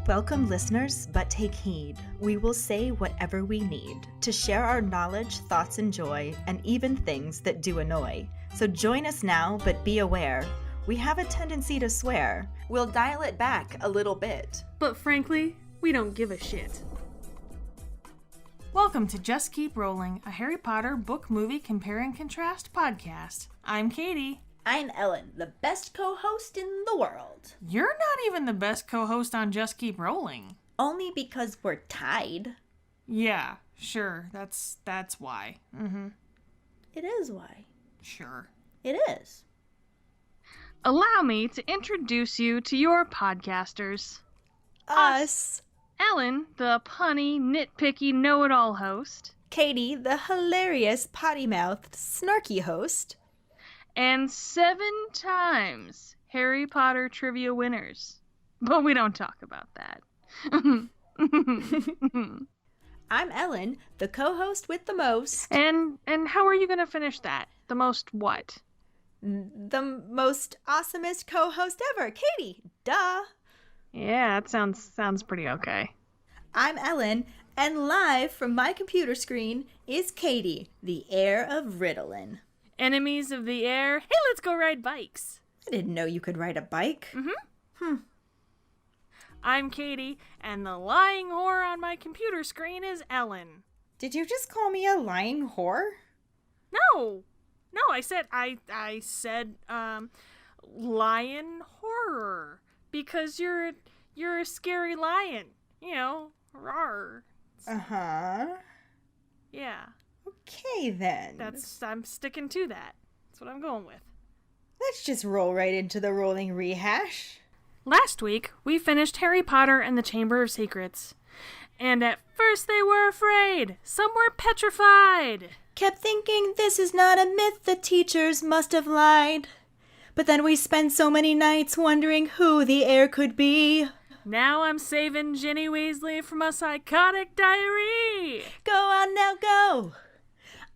Welcome, listeners, but take heed. We will say whatever we need to share our knowledge, thoughts, and joy, and even things that do annoy. So join us now, but be aware. We have a tendency to swear. We'll dial it back a little bit. But frankly, we don't give a shit. Welcome to Just Keep Rolling, a Harry Potter book movie compare and contrast podcast. I'm Katie. I'm Ellen, the best co-host in the world. You're not even the best co-host on Just Keep Rolling. Only because we're tied. Yeah, sure. That's why. Mm-hmm. It is why. Sure. It is. Allow me to introduce you to your podcasters. Us. Ellen, the punny, nitpicky, know-it-all host. Katie, the hilarious, potty-mouthed, snarky host. And 7 times Harry Potter trivia winners. But we don't talk about that. I'm Ellen, the co-host with the most. And how are you going to finish that? The most what? The most awesomest co-host ever, Katie. Duh. Yeah, that sounds pretty okay. I'm Ellen, and live from my computer screen is Katie, the heir of Ritalin. Enemies of the air. Hey, let's go ride bikes. I didn't know you could ride a bike. I'm Katie, and the lying whore on my computer screen is Ellen. Did you just call me a lying whore? No, I said lion horror because you're a scary lion. You know, rawr. Uh-huh. Yeah. Okay, then. I'm sticking to that. That's what I'm going with. Let's just roll right into the rolling rehash. Last week, we finished Harry Potter and the Chamber of Secrets. And at first they were afraid. Some were petrified. Kept thinking this is not a myth, the teachers must have lied. But then we spent so many nights wondering who the heir could be. Now I'm saving Ginny Weasley from a psychotic diarrhea. Go on now, go.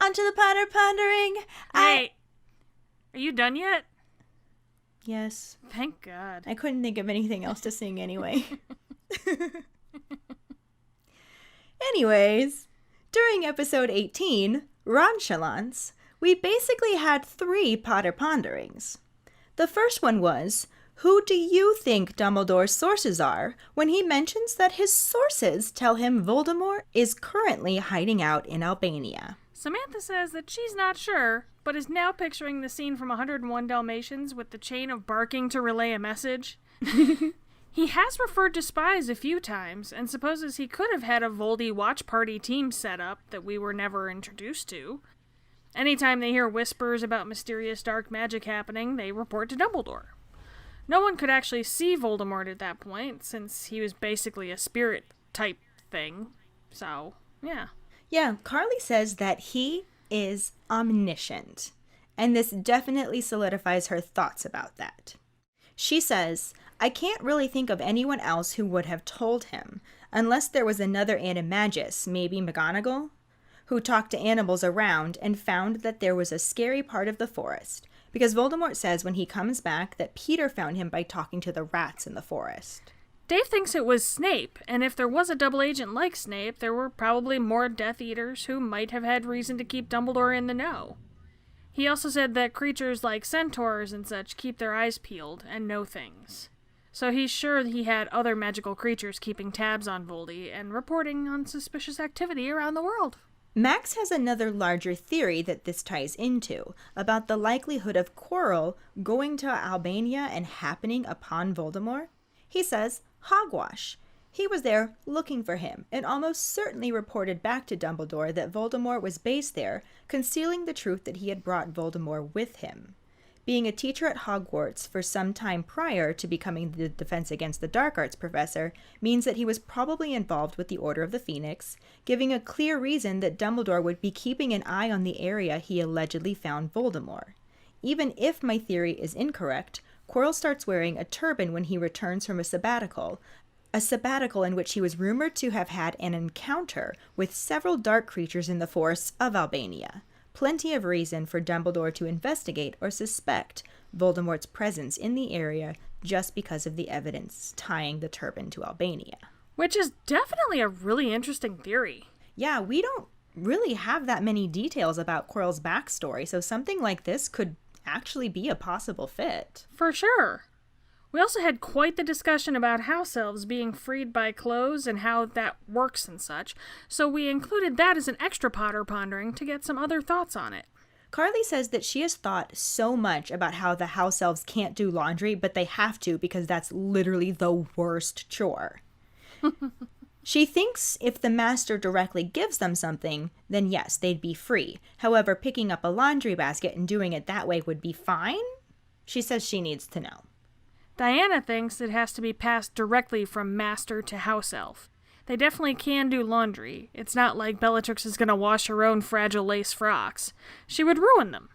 Onto the Potter pondering. Hey, are you done yet? Yes. Thank God. I couldn't think of anything else to sing anyway. Anyways, during episode 18, Nonchalance, we basically had 3 Potter ponderings. The first one was, who do you think Dumbledore's sources are when he mentions that his sources tell him Voldemort is currently hiding out in Albania? Samantha says that she's not sure, but is now picturing the scene from 101 Dalmatians with the chain of barking to relay a message. He has referred to spies a few times, and supposes he could have had a Voldy watch party team set up that we were never introduced to. Anytime they hear whispers about mysterious dark magic happening, they report to Dumbledore. No one could actually see Voldemort at that point, since he was basically a spirit-type thing. So, yeah. Yeah, Carly says that he is omniscient, and this definitely solidifies her thoughts about that. She says, I can't really think of anyone else who would have told him, unless there was another animagus, maybe McGonagall, who talked to animals around and found that there was a scary part of the forest, because Voldemort says when he comes back that Peter found him by talking to the rats in the forest. Dave thinks it was Snape, and if there was a double agent like Snape, there were probably more Death Eaters who might have had reason to keep Dumbledore in the know. He also said that creatures like centaurs and such keep their eyes peeled and know things. So he's sure he had other magical creatures keeping tabs on Voldy and reporting on suspicious activity around the world. Max has another larger theory that this ties into, about the likelihood of Quirrell going to Albania and happening upon Voldemort. He says, hogwash. He was there looking for him, and almost certainly reported back to Dumbledore that Voldemort was based there, concealing the truth that he had brought Voldemort with him. Being a teacher at Hogwarts for some time prior to becoming the Defense Against the Dark Arts professor means that he was probably involved with the Order of the Phoenix, giving a clear reason that Dumbledore would be keeping an eye on the area he allegedly found Voldemort. Even if my theory is incorrect, Quirrell starts wearing a turban when he returns from a sabbatical in which he was rumored to have had an encounter with several dark creatures in the forests of Albania. Plenty of reason for Dumbledore to investigate or suspect Voldemort's presence in the area just because of the evidence tying the turban to Albania. Which is definitely a really interesting theory. Yeah, we don't really have that many details about Quirrell's backstory, so something like this could actually be a possible fit. For sure. We also had quite the discussion about house elves being freed by clothes and how that works and such, so we included that as an extra Potter pondering to get some other thoughts on it. Carly says that she has thought so much about how the house elves can't do laundry, but they have to because that's literally the worst chore. She thinks if the master directly gives them something, then yes, they'd be free. However, picking up a laundry basket and doing it that way would be fine? She says she needs to know. Diana thinks it has to be passed directly from master to house elf. They definitely can do laundry. It's not like Bellatrix is going to wash her own fragile lace frocks. She would ruin them.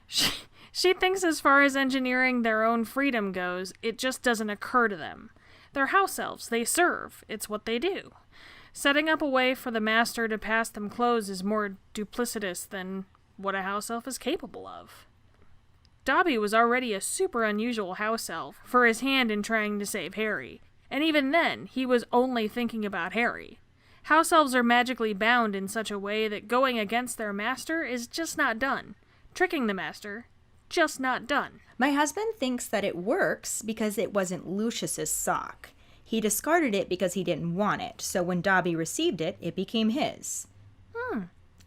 She thinks as far as engineering their own freedom goes, it just doesn't occur to them. They're house elves. They serve. It's what they do. Setting up a way for the master to pass them clothes is more duplicitous than what a house elf is capable of. Dobby was already a super unusual house elf for his hand in trying to save Harry, and even then, he was only thinking about Harry. House elves are magically bound in such a way that going against their master is just not done. Tricking the master, just not done. My husband thinks that it works because it wasn't Lucius's sock. He discarded it because he didn't want it, so when Dobby received it, it became his.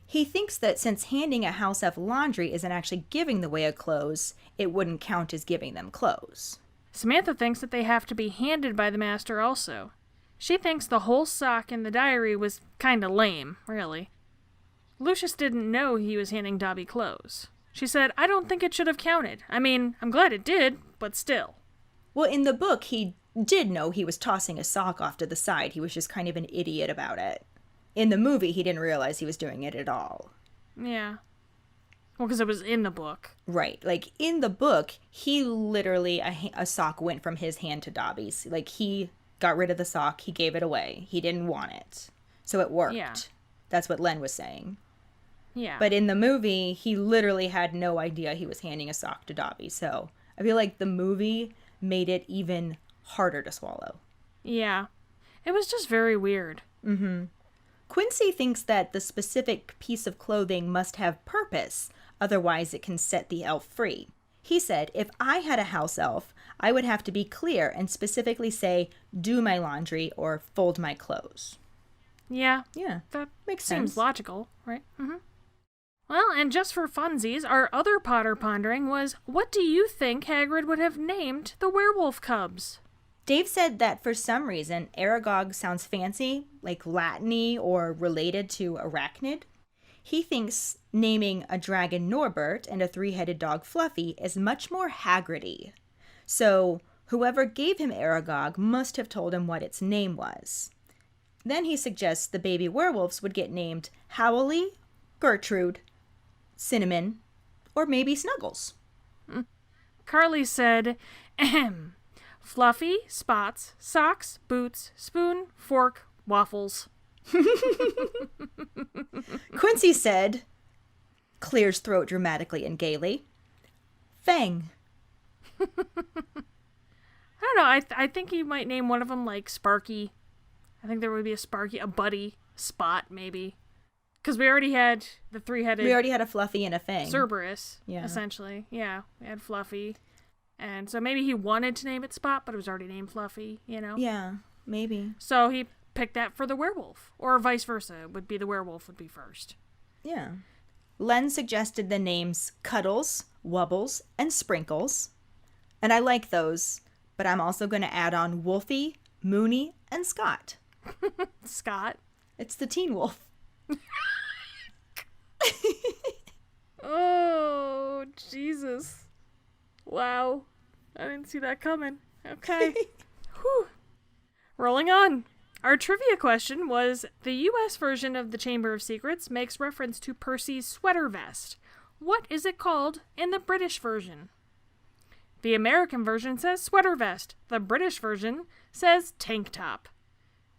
He thinks that since handing a house elf laundry isn't actually giving the way of clothes, it wouldn't count as giving them clothes. Samantha thinks that they have to be handed by the master also. She thinks the whole sock in the diary was kinda lame, really. Lucius didn't know he was handing Dobby clothes. She said, I don't think it should have counted. I mean, I'm glad it did, but still. Well, in the book, he did know he was tossing a sock off to the side. He was just kind of an idiot about it. In the movie, he didn't realize he was doing it at all. Yeah. Well, because it was in the book. Right. Like, in the book, he literally, a sock went from his hand to Dobby's. Like, he got rid of the sock. He gave it away. He didn't want it. So it worked. Yeah. That's what Len was saying. Yeah. But in the movie, he literally had no idea he was handing a sock to Dobby. So I feel like the movie made it even harder to swallow. Yeah. It was just very weird. Quincy thinks that the specific piece of clothing must have purpose, otherwise it can set the elf free. He said, if I had a house elf, I would have to be clear and specifically say, do my laundry or fold my clothes. Yeah. Yeah, That makes seems sense. logical, right? Well, and just for funsies, our other Potter pondering was, what do you think Hagrid would have named the werewolf cubs? Dave said that for some reason, Aragog sounds fancy, like Latin-y or related to arachnid. He thinks naming a dragon Norbert and a three-headed dog Fluffy is much more Hagrid-y. So whoever gave him Aragog must have told him what its name was. Then he suggests the baby werewolves would get named Howley, Gertrude, Cinnamon, or maybe Snuggles. Carly said, ahem. Fluffy, Spots, Socks, Boots, Spoon, Fork, Waffles. Quincy said, clears throat dramatically and gaily, Fang. I don't know, I think he might name one of them like Sparky. I think there would be a Sparky, a Buddy, Spot maybe. Because we already had the three-headed... We already had a Fluffy and a Fang. Cerberus, Yeah. essentially. Yeah, we had Fluffy. And so maybe he wanted to name it Spot, but it was already named Fluffy, you know? Yeah, maybe. So he picked that for the werewolf. Or vice versa, would be the werewolf would be first. Yeah. Len suggested the names Cuddles, Wubbles, and Sprinkles. And I like those, but I'm also going to add on Wolfie, Mooney, and Scott. Scott. It's the Teen Wolf. Oh, Jesus. Wow. I didn't see that coming. Okay. Whew. Rolling on. Our trivia question was, the U.S. version of the Chamber of Secrets makes reference to Percy's sweater vest. What is it called in the British version? The American version says sweater vest. The British version says tank top.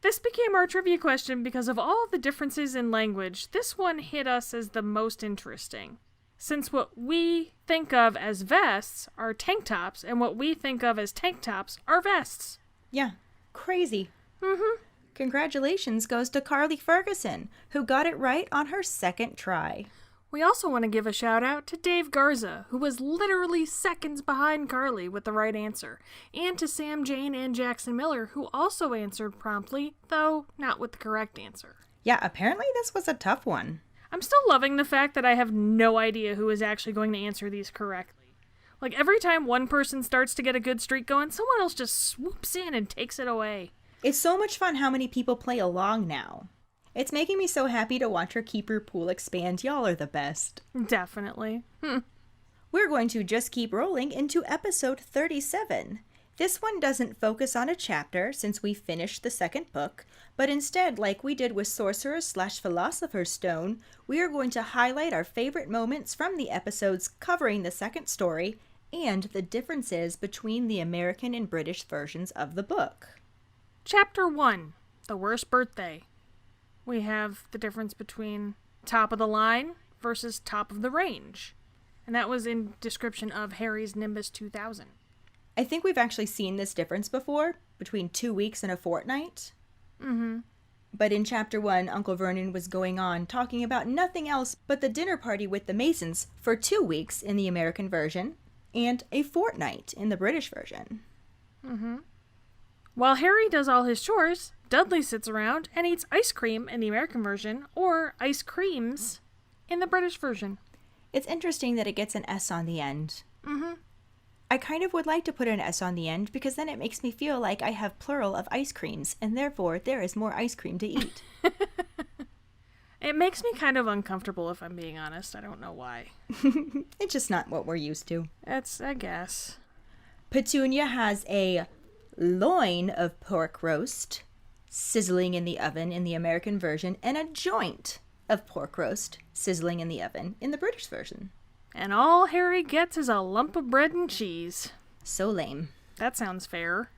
This became our trivia question because of all the differences in language. This one hit us as the most interesting. since what we think of as vests are tank tops, and what we think of as tank tops are vests. Yeah, crazy. Mm-hmm. Congratulations goes to Carly Ferguson, who got it right on her second try. We also want to give a shout out to Dave Garza, who was literally seconds behind Carly with the right answer, and to Sam Jane and Jackson Miller, who also answered promptly, though not with the correct answer. Yeah, apparently this was a tough one. I'm still loving the fact that I have no idea who is actually going to answer these correctly. Like, every time one person starts to get a good streak going, someone else just swoops in and takes it away. It's so much fun how many people play along now. It's making me so happy to watch our keeper pool expand. Y'all are the best. Definitely. We're going to just keep rolling into episode 37. This one doesn't focus on a chapter since we finished the second book, but instead, like we did with Sorcerer's/Philosopher's Stone, we are going to highlight our favorite moments from the episodes covering the second story and the differences between the American and British versions of the book. Chapter 1, The Worst Birthday. We have the difference between top of the line versus top of the range. And that was in description of Harry's Nimbus 2000. I think we've actually seen this difference before, between 2 weeks and a fortnight. Mm-hmm. But in chapter 1, Uncle Vernon was going on talking about nothing else but the dinner party with the Masons for 2 weeks in the American version and a fortnight in the British version. Mm-hmm. While Harry does all his chores, Dudley sits around and eats ice cream in the American version, or ice creams in the British version. It's interesting that it gets an S on the end. Mm-hmm. I kind of would like to put an S on the end because then it makes me feel like I have plural of ice creams, and therefore there is more ice cream to eat. It makes me kind of uncomfortable, if I'm being honest. I don't know why. It's just not what we're used to. I guess. Petunia has a loin of pork roast sizzling in the oven in the American version, and a joint of pork roast sizzling in the oven in the British version. And all Harry gets is a lump of bread and cheese. So lame. That sounds fair.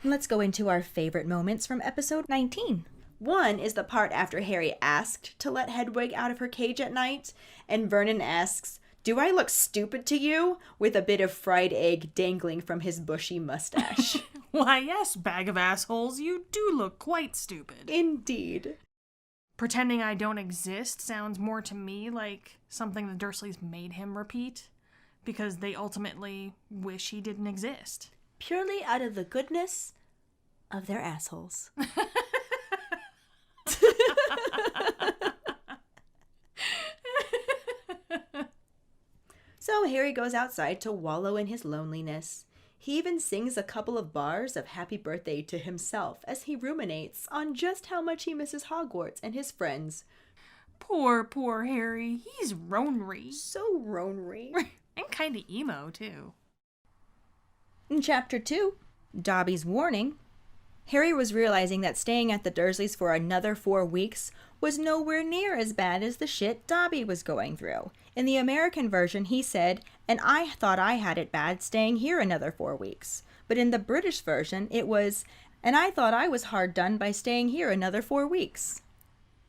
Let's go into our favorite moments from episode 19. One is the part after Harry asked to let Hedwig out of her cage at night, and Vernon asks, "Do I look stupid to you?" with a bit of fried egg dangling from his bushy mustache. Why, yes, bag of assholes, you do look quite stupid. Indeed. Pretending I don't exist sounds more to me like something the Dursleys made him repeat, because they ultimately wish he didn't exist. Purely out of the goodness of their assholes. So Harry goes outside to wallow in his loneliness. He even sings a couple of bars of happy birthday to himself as he ruminates on just how much he misses Hogwarts and his friends. Poor Harry. He's Ronry. So Ronry. And kind of emo, too. In Chapter 2, Dobby's Warning, Harry was realizing that staying at the Dursleys for another 4 weeks was nowhere near as bad as the shit Dobby was going through. In the American version, he said, "And I thought I had it bad staying here another 4 weeks." But in the British version, it was, "And I thought I was hard done by staying here another 4 weeks."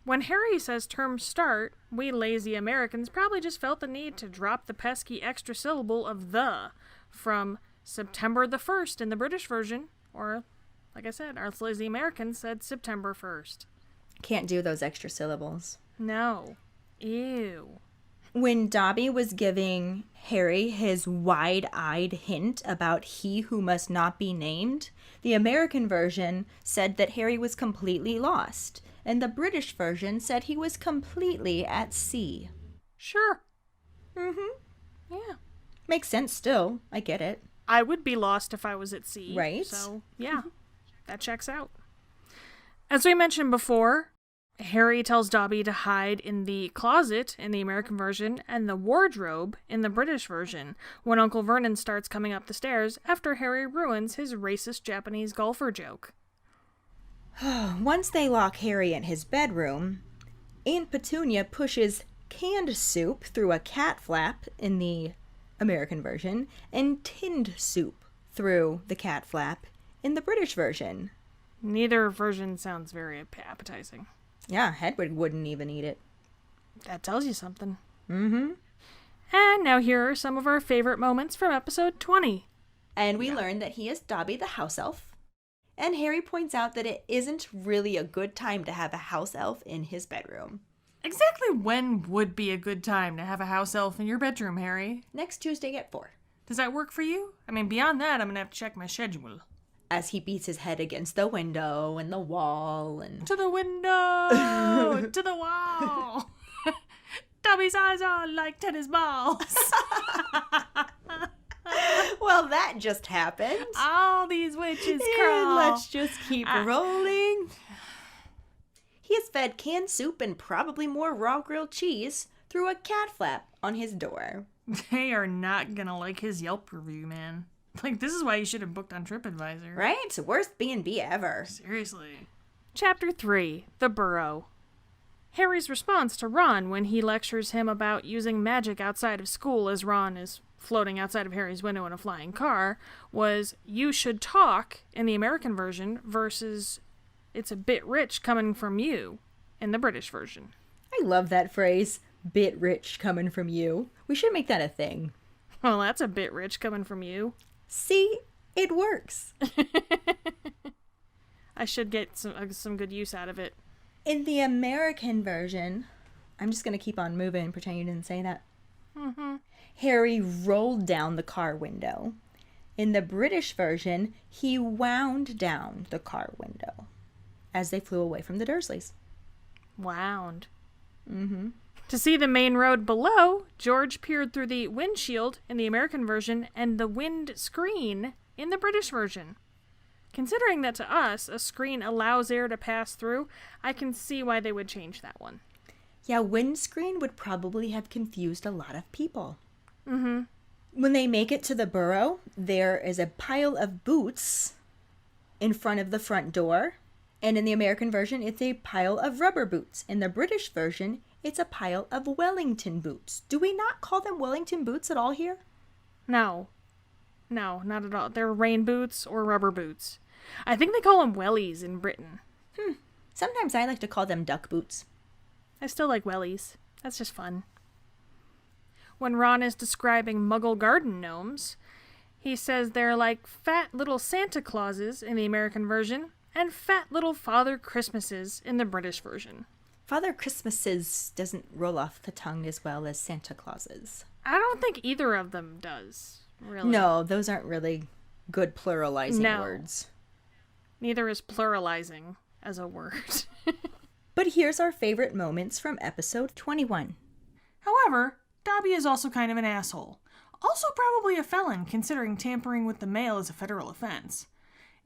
When Harry says term start, we lazy Americans probably just felt the need to drop the pesky extra syllable of the from September the 1st in the British version, or, like I said, our lazy Americans said September 1st. Can't do those extra syllables. No. Ew. When Dobby was giving Harry his wide-eyed hint about he who must not be named, the American version said that Harry was completely lost, and the British version said he was completely at sea. Sure. Mm-hmm. Yeah. Makes sense still. I get it. I would be lost if I was at sea. Right. So, yeah, that checks out. As we mentioned before, Harry tells Dobby to hide in the closet in the American version and the wardrobe in the British version when Uncle Vernon starts coming up the stairs after Harry ruins his racist Japanese golfer joke. Once they lock Harry in his bedroom, Aunt Petunia pushes canned soup through a cat flap in the American version and tinned soup through the cat flap in the British version. Neither version sounds very appetizing. Yeah, Hedwig wouldn't even eat it. That tells you something. Mm-hmm. And now here are some of our favorite moments from episode 20. And we learn that he is Dobby the house elf. And Harry points out that it isn't really a good time to have a house elf in his bedroom. Exactly when would be a good time to have a house elf in your bedroom, Harry? Next Tuesday at 4. Does that work for you? I mean, beyond that, I'm going to have to check my schedule. As he beats his head against the window and the wall and... To the window! To the wall! Dobby's eyes are like tennis balls. Well, that just happened. All these witches crawl. And let's just keep rolling. He is fed canned soup and probably more raw grilled cheese through a cat flap on his door. They are not gonna like his Yelp review, man. Like, this is why you should have booked on TripAdvisor. Right? Worst B&B ever. Seriously. Chapter 3, The Burrow. Harry's response to Ron when he lectures him about using magic outside of school as Ron is floating outside of Harry's window in a flying car was, "You should talk," in the American version, versus "It's a bit rich coming from you," in the British version. I love that phrase, bit rich coming from you. We should make that a thing. Well, that's a bit rich coming from you. See, it works. I should get some good use out of it. In the American version, I'm just going to keep on moving and pretend you didn't say that. Mm-hmm. Harry rolled down the car window. In the British version, he wound down the car window as they flew away from the Dursleys. Wound. Mm-hmm. To see the main road below, George peered through the windshield in the American version and the wind screen in the British version. Considering that to us, a screen allows air to pass through, I can see why they would change that one. Yeah, windscreen would probably have confused a lot of people. Mm-hmm. When they make it to the burrow, there is a pile of boots in front of the front door. And in the American version, it's a pile of rubber boots. In the British version, it's a pile of Wellington boots. Do we not call them Wellington boots at all here? No. No, not at all. They're rain boots or rubber boots. I think they call them wellies in Britain. Sometimes I like to call them duck boots. I still like wellies. That's just fun. When Ron is describing Muggle garden gnomes, he says they're like fat little Santa Clauses in the American version and fat little Father Christmases in the British version. Father Christmases doesn't roll off the tongue as well as Santa Clauses. I don't think either of them does, really. No, those aren't really good pluralizing words. Neither is pluralizing as a word. But here's our favorite moments from episode 21. However, Dobby is also kind of an asshole. Also probably a felon, considering tampering with the mail is a federal offense.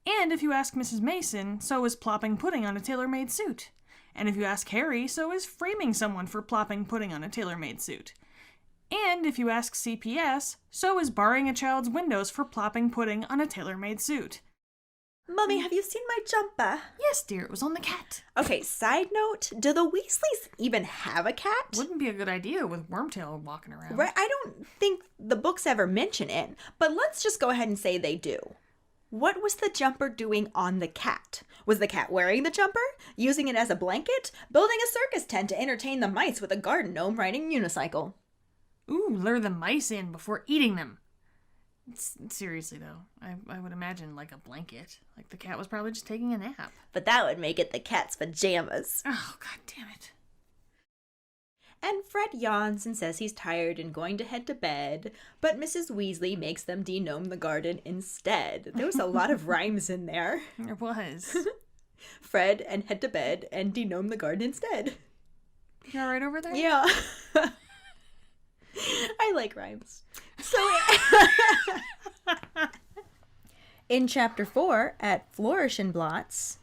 And if you ask Mrs. Mason, so is plopping pudding on a tailor-made suit. And if you ask Harry, so is framing someone for plopping pudding on a tailor-made suit. And if you ask CPS, so is barring a child's windows for plopping pudding on a tailor-made suit. Mummy, have you seen my jumper? Yes, dear, it was on the cat. Okay, side note, do the Weasleys even have a cat? Wouldn't be a good idea with Wormtail walking around. Right, I don't think the books ever mention it, but let's just go ahead and say they do. What was the jumper doing on the cat? Was the cat wearing the jumper? Using it as a blanket? Building a circus tent to entertain the mice with a garden gnome riding unicycle? Ooh, lure the mice in before eating them. Seriously, though, I would imagine like a blanket. Like the cat was probably just taking a nap. But that would make it the cat's pajamas. Oh, god damn it. And Fred yawns and says he's tired and going to head to bed, but Mrs. Weasley makes them denome the garden instead. There was a lot of rhymes in there. There was. Fred and head to bed and denome the garden instead. You all right over there? Yeah. I like rhymes. So in chapter 4 at Flourish and Blots,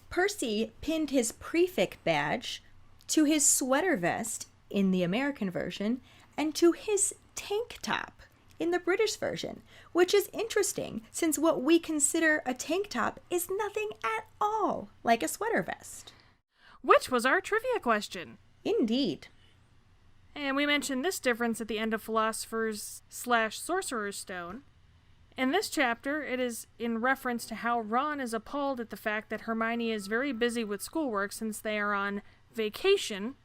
Percy pinned his prefect badge to his sweater vest in the American version and to his tank top in the British version, which is interesting since what we consider a tank top is nothing at all like a sweater vest. Which was our trivia question. Indeed. And we mentioned this difference at the end of Philosopher's / Sorcerer's Stone. In this chapter, it is in reference to how Ron is appalled at the fact that Hermione is very busy with schoolwork since they are on vacation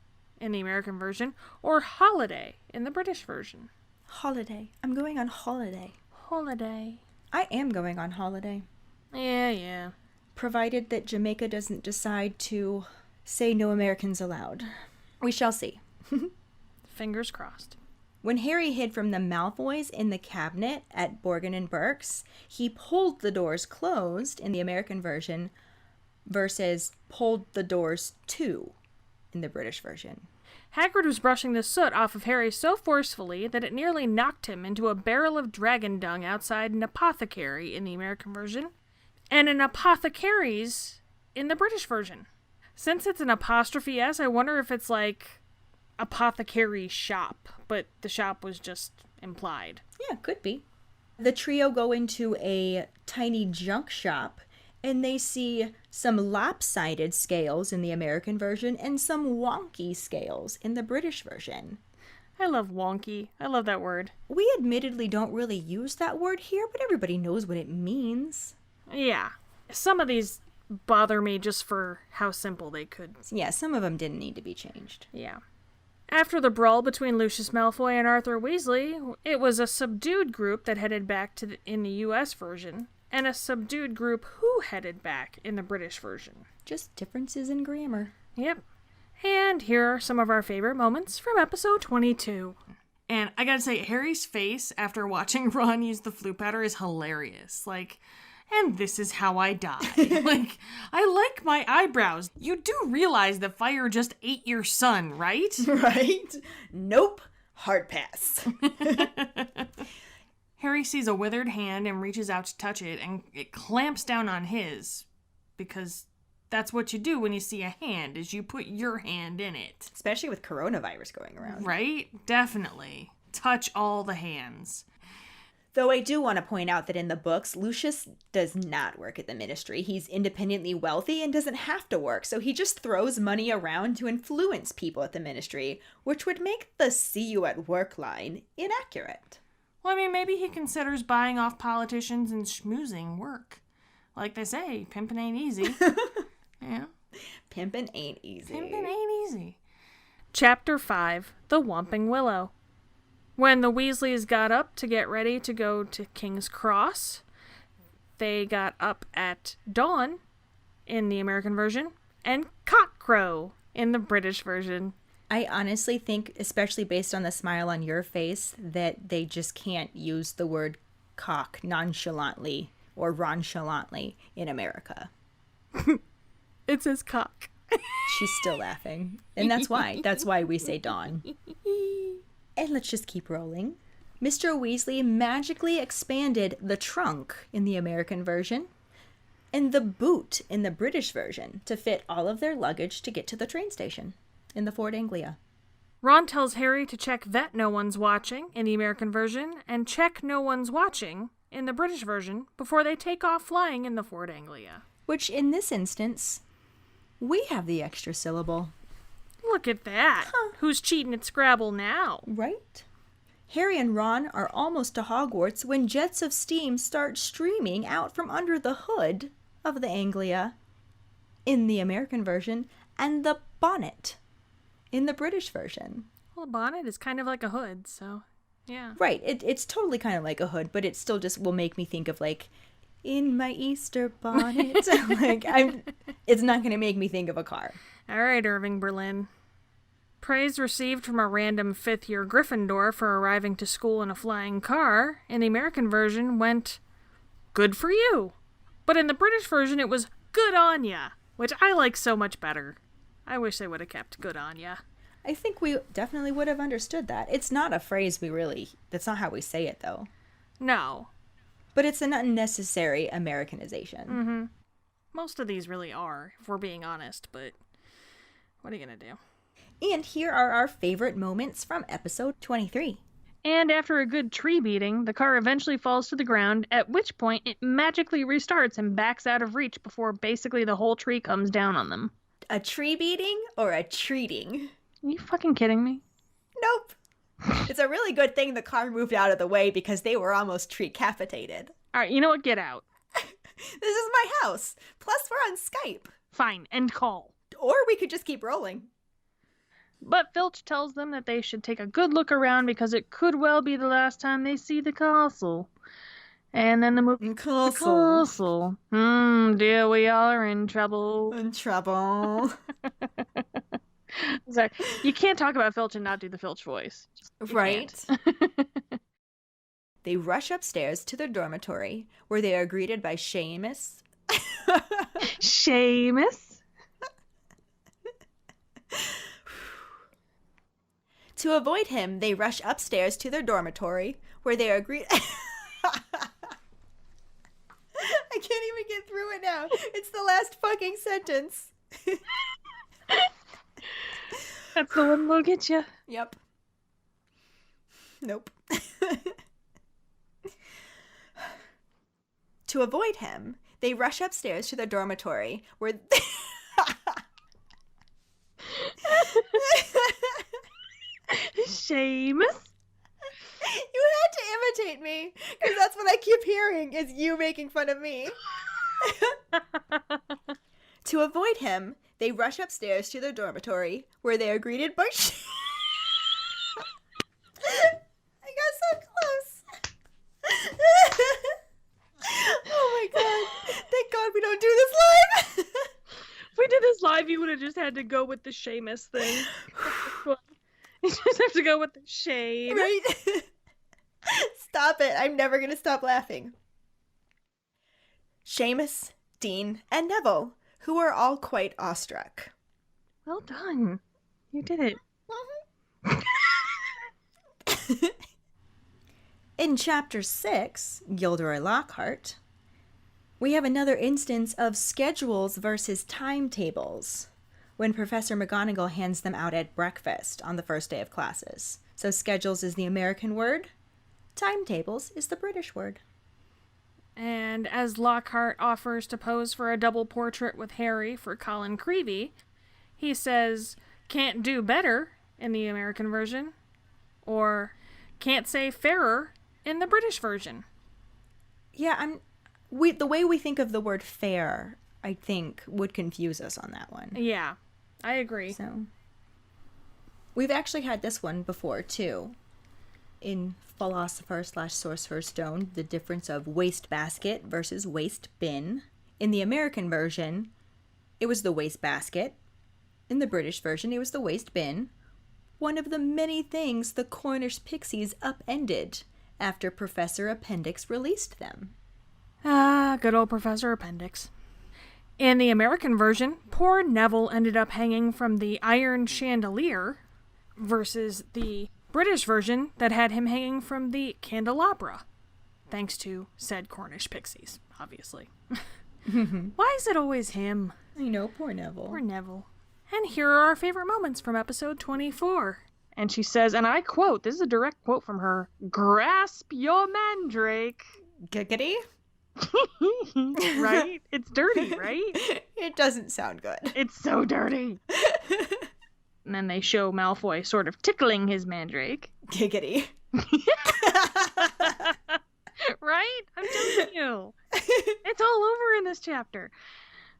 in the American version, or holiday in the British version. Holiday. I'm going on holiday. Holiday. I am going on holiday. Yeah. Provided that Jamaica doesn't decide to say no Americans allowed. We shall see. Fingers crossed. When Harry hid from the Malfoys in the cabinet at Borgin and Burke's, he pulled the doors closed in the American version versus pulled the doors to in the British version. Hagrid was brushing the soot off of Harry so forcefully that it nearly knocked him into a barrel of dragon dung outside an apothecary in the American version, and an apothecaries in the British version. Since it's an apostrophe S, I wonder if it's like apothecary shop, but the shop was just implied. Yeah, could be. The trio go into a tiny junk shop, and they see some lopsided scales in the American version and some wonky scales in the British version. I love wonky. I love that word. We admittedly don't really use that word here, but everybody knows what it means. Yeah. Some of these bother me just for how simple they could. Yeah, some of them didn't need to be changed. Yeah. After the brawl between Lucius Malfoy and Arthur Weasley, it was a subdued group that headed back to in the US version, and a subdued group who headed back in the British version. Just differences in grammar. Yep. And here are some of our favorite moments from episode 22. And I gotta say, Harry's face after watching Ron use the flute powder is hilarious. Like, and this is how I die. Like, I like my eyebrows. You do realize that fire just ate your son, right? Right? Nope. Hard pass. Harry sees a withered hand and reaches out to touch it, and it clamps down on his. Because that's what you do when you see a hand, is you put your hand in it. Especially with coronavirus going around. Right? Definitely. Touch all the hands. Though I do want to point out that in the books, Lucius does not work at the Ministry. He's independently wealthy and doesn't have to work, so he just throws money around to influence people at the Ministry, which would make the see you at work line inaccurate. Well, I mean, maybe he considers buying off politicians and schmoozing work. Like they say, pimping ain't easy. Yeah. Pimpin' ain't easy. Pimping ain't easy. Chapter 5, The Whomping Willow. When the Weasleys got up to get ready to go to King's Cross, they got up at dawn in the American version and cockcrow in the British version. I honestly think, especially based on the smile on your face, that they just can't use the word cock nonchalantly or nonchalantly in America. It says cock. She's still laughing. And that's why. That's why we say dawn. And let's just keep rolling. Mr. Weasley magically expanded the trunk in the American version and the boot in the British version to fit all of their luggage to get to the train station in the Fort Anglia. Ron tells Harry to check that no one's watching in the American version and check no one's watching in the British version before they take off flying in the Fort Anglia. Which, in this instance, we have the extra syllable. Look at that. Huh. Who's cheating at Scrabble now? Right? Harry and Ron are almost to Hogwarts when jets of steam start streaming out from under the hood of the Anglia in the American version and the bonnet in the British version. Well, a bonnet is kind of like a hood, so yeah. Right. It's totally kind of like a hood, but it still just will make me think of like, in my Easter bonnet. It's not going to make me think of a car. All right, Irving Berlin. Praise received from a random fifth-year Gryffindor for arriving to school in a flying car in the American version went, good for you. But in the British version, it was good on ya, which I like so much better. I wish they would have kept good on ya. I think we definitely would have understood that. It's not a phrase that's not how we say it, though. No. But it's an unnecessary Americanization. Mm-hmm. Most of these really are, if we're being honest, but what are you going to do? And here are our favorite moments from episode 23. And after a good tree beating, the car eventually falls to the ground, at which point it magically restarts and backs out of reach before basically the whole tree comes down on them. A tree beating or a treating? Are you fucking kidding me? Nope. It's a really good thing the car moved out of the way because they were almost tree-capitated. All right, you know what? Get out. This is my house. Plus, we're on Skype. Fine, end call. Or we could just keep rolling. But Filch tells them that they should take a good look around because it could well be the last time they see the castle. And then the movie... Castle. Dear, we are in trouble. In trouble. Sorry. You can't talk about Filch and not do the Filch voice. Right? They rush upstairs to their dormitory, where they are greeted by Seamus. Seamus? To avoid him, they rush upstairs to their dormitory, where they are greeted... I can't even get through it now. It's the last fucking sentence. That's the one that'll get you. Yep. Nope. To avoid him, they rush upstairs to their dormitory, where... Seamus? You had to imitate me, because that's what I keep hearing, is you making fun of me. To avoid him, they rush upstairs to their dormitory, where they are greeted by... I got so close. Oh my god. Thank God we don't do this live. If we did this live, you would have just had to go with the Seamus thing. You just have to go with the shame. Right? Stop it. I'm never going to stop laughing. Seamus, Dean, and Neville, who are all quite awestruck. Well done. You did it. In Chapter 6, Gilderoy Lockhart, we have another instance of schedules versus timetables, when Professor McGonagall hands them out at breakfast on the first day of classes. So schedules is the American word, timetables is the British word. And as Lockhart offers to pose for a double portrait with Harry for Colin Creevey, he says, "Can't do better" in the American version, or "can't say fairer" in the British version. Yeah, the way we think of the word fair, I think, would confuse us on that one. Yeah, I agree. So, we've actually had this one before, too. In Philosopher/Sorcerer's Stone, the difference of wastebasket versus waste bin. In the American version, it was the wastebasket. In the British version, it was the waste bin. One of the many things the Cornish pixies upended after Professor Appendix released them. Ah, good old Professor Appendix. In the American version, poor Neville ended up hanging from the iron chandelier versus the British version that had him hanging from the candelabra, thanks to said Cornish pixies, obviously. Why is it always him? I know, poor Neville. Poor Neville. And here are our favorite moments from episode 24. And she says, and I quote, this is a direct quote from her, "Grasp your mandrake." Giggity? Right? It's dirty, right? It doesn't sound good. It's so dirty. And then they show Malfoy sort of tickling his mandrake. Giggity. Right? I'm telling you. It's all over in this chapter.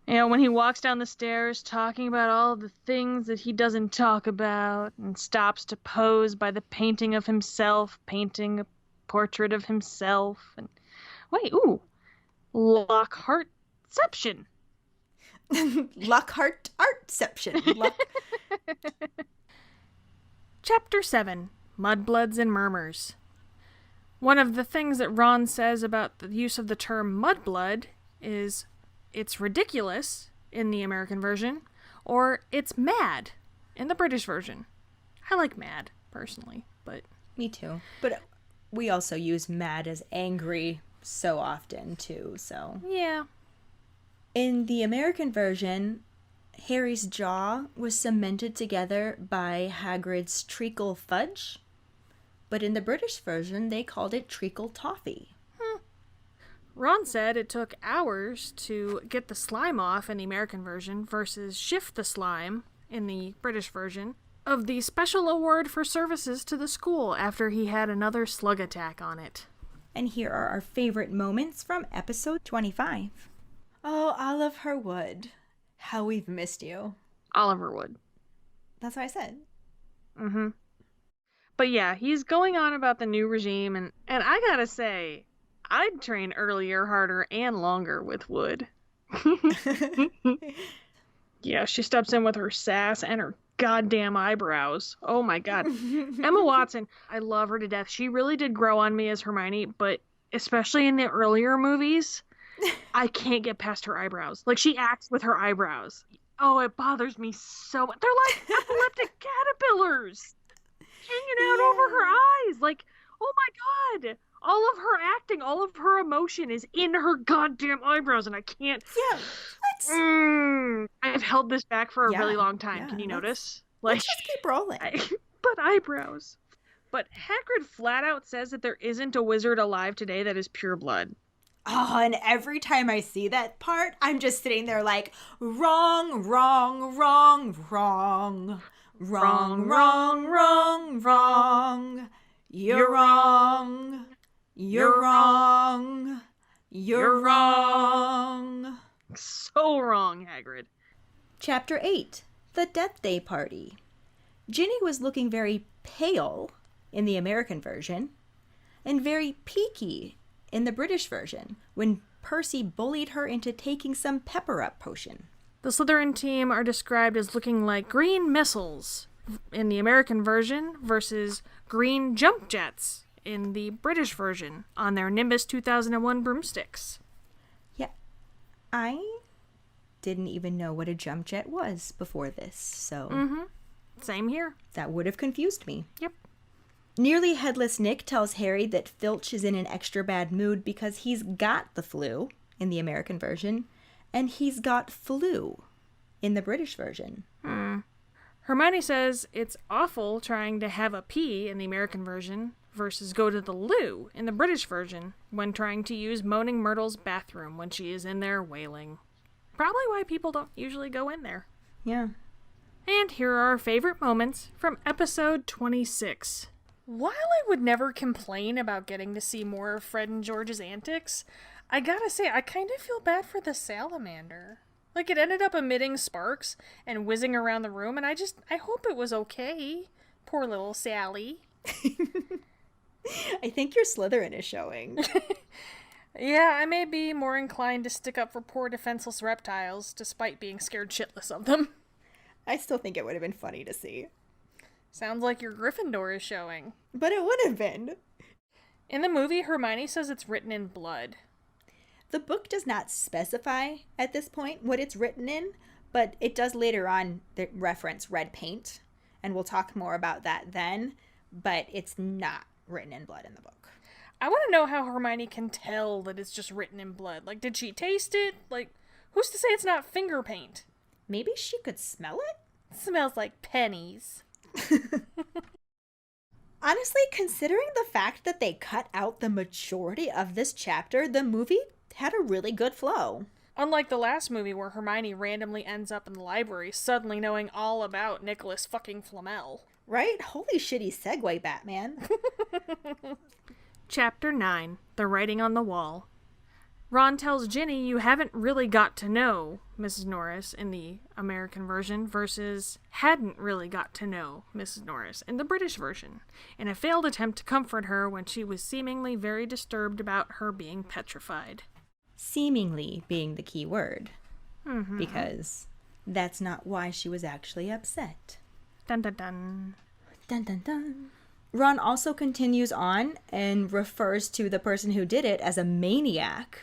You know, when he walks down the stairs talking about all the things that he doesn't talk about and stops to pose by the painting of himself, painting a portrait of himself. And wait, ooh, Lockhartception. Lockhart Artception. Chapter 7, Mudbloods and Murmurs. One of the things that Ron says about the use of the term mudblood is it's ridiculous in the American version, or it's mad in the British version. I like mad, personally, but... Me too. But we also use mad as angry so often, too, so... Yeah. In the American version, Harry's jaw was cemented together by Hagrid's treacle fudge, but in the British version, they called it treacle toffee. Ron said it took hours to get the slime off in the American version versus shift the slime in the British version of the special award for services to the school after he had another slug attack on it. And here are our favorite moments from episode 25. Oh, Oliver Wood. How we've missed you. Oliver Wood. That's what I said. Mm-hmm. But yeah, he's going on about the new regime, and I gotta say, I'd train earlier, harder, and longer with Wood. Yeah, she steps in with her sass and her goddamn eyebrows. Oh my god. Emma Watson, I love her to death. She really did grow on me as Hermione, but especially in the earlier movies, I can't get past her eyebrows. Like, she acts with her eyebrows. Oh, it bothers me so much. They're like epileptic caterpillars hanging out over her eyes. Like, oh my god. All of her acting, all of her emotion is in her goddamn eyebrows, and I can't. Yeah, I've held this back for a really long time. Can you notice? Like, let's just keep rolling. But eyebrows. But Hagrid flat out says that there isn't a wizard alive today that is pure blood. Oh, and every time I see that part, I'm just sitting there like, wrong, wrong, wrong, wrong. Wrong, wrong, wrong, wrong. You're wrong. You're wrong. You're wrong. So wrong, Hagrid. Chapter 8. The Death Day Party. Ginny was looking very pale in the American version and very peaky in the British version when Percy bullied her into taking some pepper-up potion. The Slytherin team are described as looking like green missiles in the American version versus green jump jets in the British version on their Nimbus 2001 broomsticks. Yeah, I didn't even know what a jump jet was before this, so... Same here. That would have confused me. Yep. Nearly Headless Nick tells Harry that Filch is in an extra bad mood because he's got the flu in the American version, and he's got flu in the British version. Hermione says it's awful trying to have a pee in the American version versus go to the loo in the British version when trying to use Moaning Myrtle's bathroom when she is in there wailing. Probably why people don't usually go in there. Yeah. And here are our favorite moments from episode 26. While I would never complain about getting to see more of Fred and George's antics, I gotta say, I kind of feel bad for the salamander. Like, it ended up emitting sparks and whizzing around the room, and I hope it was okay. Poor little Sally. I think your Slytherin is showing. Yeah, I may be more inclined to stick up for poor defenseless reptiles, despite being scared shitless of them. I still think it would have been funny to see. Sounds like your Gryffindor is showing. But it would have been. In the movie, Hermione says it's written in blood. The book does not specify at this point what it's written in, but it does later on reference red paint, and we'll talk more about that then, but it's not written in blood in the book. I want to know how Hermione can tell that it's just written in blood. Like, did she taste it? Like, who's to say it's not finger paint? Maybe she could smell it? It smells like pennies. Honestly, considering the fact that they cut out the majority of this chapter, the movie had a really good flow. Unlike the last movie where Hermione randomly ends up in the library suddenly knowing all about Nicholas fucking Flamel. Right? Holy shitty segue, Batman. Chapter 9. The Writing on the Wall. Ron tells Ginny you haven't really got to know Mrs. Norris in the American version versus hadn't really got to know Mrs. Norris in the British version, in a failed attempt to comfort her when she was seemingly very disturbed about her being petrified. Seemingly being the key word. Because that's not why she was actually upset. Dun dun dun. Dun dun dun. Ron also continues on and refers to the person who did it as a maniac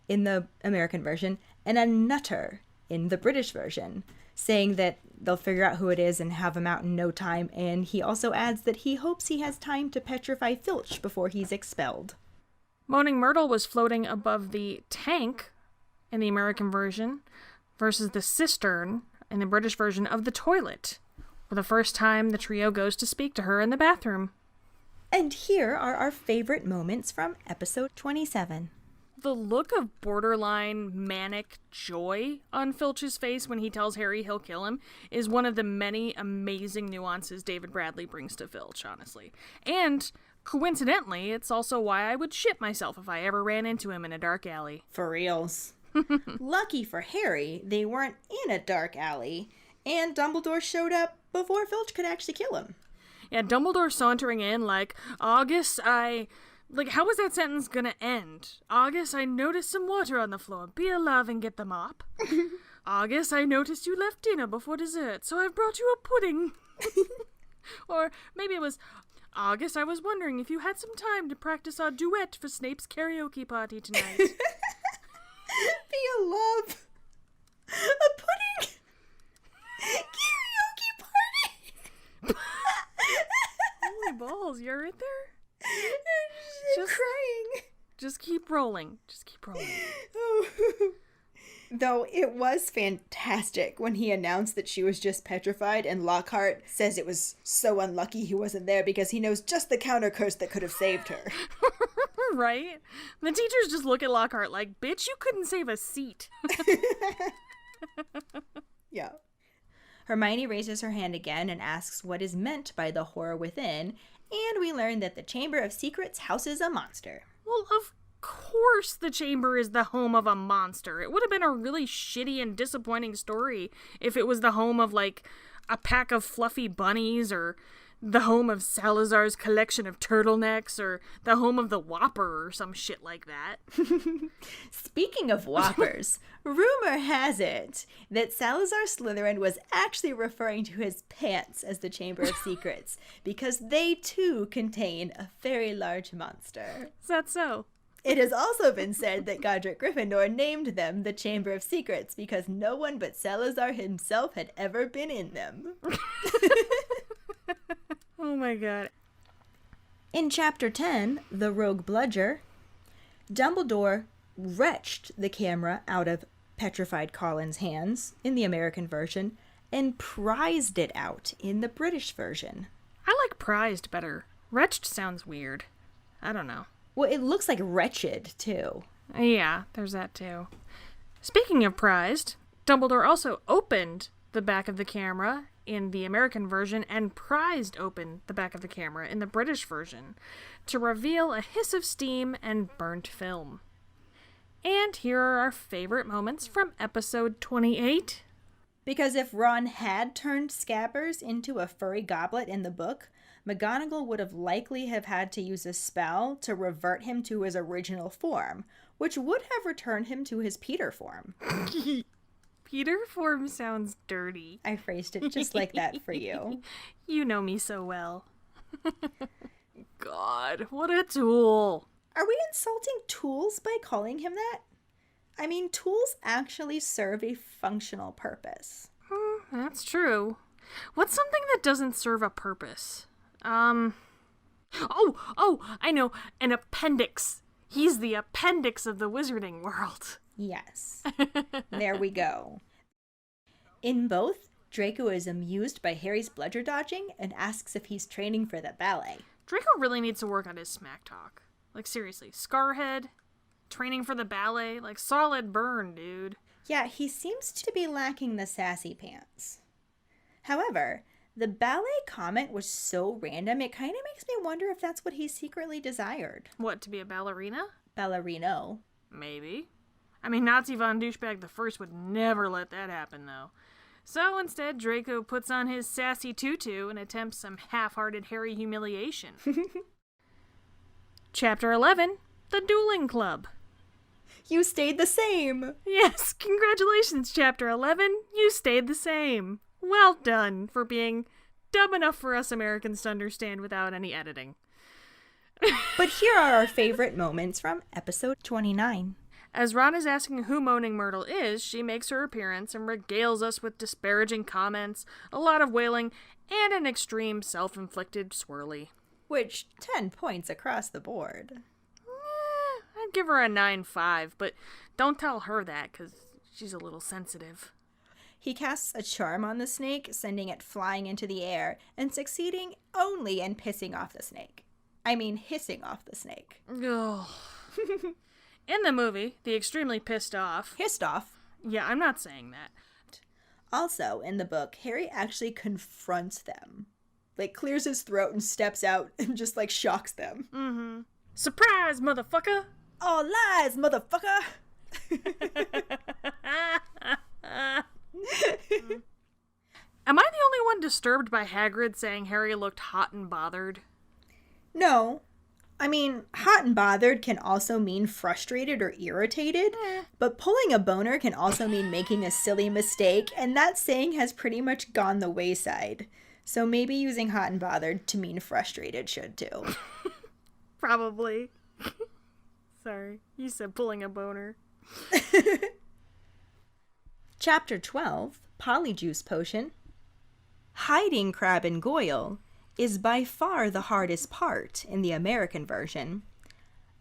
in the American version and a nutter in the British version, saying that they'll figure out who it is and have him out in no time, and he also adds that he hopes he has time to petrify Filch before he's expelled. Moaning Myrtle was floating above the tank in the American version versus the cistern in the British version of the toilet, for the first time the trio goes to speak to her in the bathroom. And here are our favorite moments from episode 27. The look of borderline manic joy on Filch's face when he tells Harry he'll kill him is one of the many amazing nuances David Bradley brings to Filch, honestly. And coincidentally, it's also why I would shit myself if I ever ran into him in a dark alley. For reals. Lucky for Harry, they weren't in a dark alley, and Dumbledore showed up before Filch could actually kill him. Yeah, Dumbledore sauntering in like, August, Like, how was that sentence gonna end? August, I noticed some water on the floor. Be a love and get the mop. August, I noticed you left dinner before dessert, so I've brought you a pudding. Or maybe it was, August, I was wondering if you had some time to practice our duet for Snape's karaoke party tonight. Be a love. A pudding. Karaoke party. Holy balls, you're right there? Just crying. Just keep rolling. Just keep rolling. Though it was fantastic when he announced that she was just petrified, and Lockhart says it was so unlucky he wasn't there because he knows just the counter curse that could have saved her. Right? The teachers just look at Lockhart like, bitch, you couldn't save a seat. Yeah. Hermione raises her hand again and asks what is meant by the horror within, and we learn that the Chamber of Secrets houses a monster. Well, of course the chamber is the home of a monster. It would have been a really shitty and disappointing story if it was the home of, like, a pack of fluffy bunnies, or the home of Salazar's collection of turtlenecks, or the home of the Whopper, or some shit like that. Speaking of Whoppers, rumor has it that Salazar Slytherin was actually referring to his pants as the Chamber of Secrets, because they too contain a very large monster. Is that so? It has also been said that Godric Gryffindor named them the Chamber of Secrets because no one but Salazar himself had ever been in them. Oh my god. In Chapter 10, The Rogue Bludger, Dumbledore wrenched the camera out of Petrified Colin's hands in the American version and prized it out in the British version. I like prized better. Wretched sounds weird. I don't know. Well, it looks like wretched, too. Yeah, there's that too. Speaking of prized, Dumbledore also opened the back of the camera in the American version and prized open the back of the camera in the British version to reveal a hiss of steam and burnt film. And here are our favorite moments from episode 28. Because if Ron had turned Scabbers into a furry goblet in the book, McGonagall would have likely have had to use a spell to revert him to his original form, which would have returned him to his Peter form. Peter form sounds dirty. I phrased it just like that for you. You know me so well. God, what a tool. Are we insulting tools by calling him that? I mean, tools actually serve a functional purpose. That's true. What's something that doesn't serve a purpose? I know, an appendix. He's the appendix of the wizarding world. Yes. There we go. In both, Draco is amused by Harry's bludger dodging and asks if he's training for the ballet. Draco really needs to work on his smack talk. Like, seriously, Scarhead, training for the ballet, like, solid burn, dude. Yeah, he seems to be lacking the sassy pants. However, the ballet comment was so random, it kind of makes me wonder if that's what he secretly desired. What, to be a ballerina? Ballerino. Maybe. I mean, Nazi von Douchebag the First would never let that happen, though. So instead, Draco puts on his sassy tutu and attempts some half-hearted Harry humiliation. Chapter 11, The Dueling Club. You stayed the same! Yes, congratulations, Chapter 11. You stayed the same. Well done for being dumb enough for us Americans to understand without any editing. But here are our favorite moments from episode 29. As Ron is asking who Moaning Myrtle is, she makes her appearance and regales us with disparaging comments, a lot of wailing, and an extreme self-inflicted swirly. Which, 10 points across the board. I'd give her a 9.5, but don't tell her that, because she's a little sensitive. He casts a charm on the snake, sending it flying into the air, and succeeding only in pissing off the snake. I mean, hissing off the snake. Ugh. In the movie, the extremely pissed off... Hissed off? Yeah, I'm not saying that. Also, in the book, Harry actually confronts them. Like, clears his throat and steps out and just, like, shocks them. Mm-hmm. Surprise, motherfucker! All lies, motherfucker! Am I the only one disturbed by Hagrid saying Harry looked hot and bothered? No. I mean, hot and bothered can also mean frustrated or irritated, but pulling a boner can also mean making a silly mistake, and that saying has pretty much gone the wayside. So maybe using hot and bothered to mean frustrated should too. Probably. Sorry, you said pulling a boner. Chapter 12, Polyjuice Potion. Hiding Crabbe and Goyle is by far the hardest part in the American version,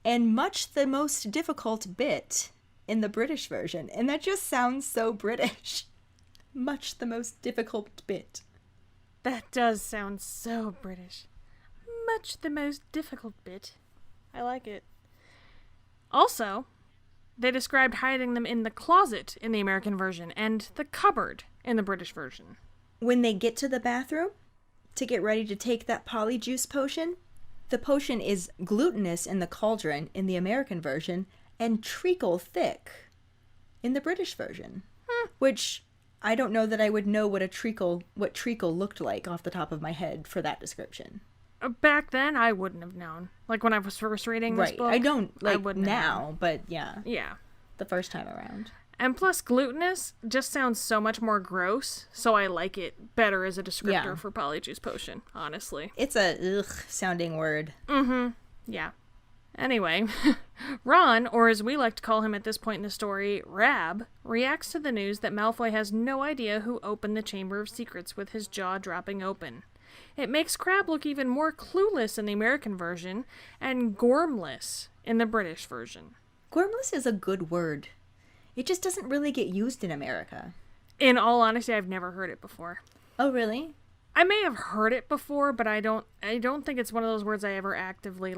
and much the most difficult bit in the British version. And that just sounds so British. Much the most difficult bit. That does sound so British. Much the most difficult bit. I like it. Also, they described hiding them in the closet in the American version and the cupboard in the British version. When they get to the bathroom to get ready to take that polyjuice potion, the potion is glutinous in the cauldron in the American version and treacle thick in the British version. Which I don't know that I would know what treacle looked like off the top of my head for that description. Back then, I wouldn't have known. Like when I was first reading this book. I don't I like now, but yeah. Yeah. The first time around. And plus, glutinous just sounds so much more gross, so I like it better as a descriptor for Polyjuice Potion, honestly. It's a ugh sounding word. Yeah. Anyway, Ron, or as we like to call him at this point in the story, Rab, reacts to the news that Malfoy has no idea who opened the Chamber of Secrets with his jaw dropping open. It makes Crabbe look even more clueless in the American version and gormless in the British version. Gormless is a good word. It just doesn't really get used in America. In all honesty, I've never heard it before. Oh, really? I may have heard it before, but I don't think it's one of those words I ever actively,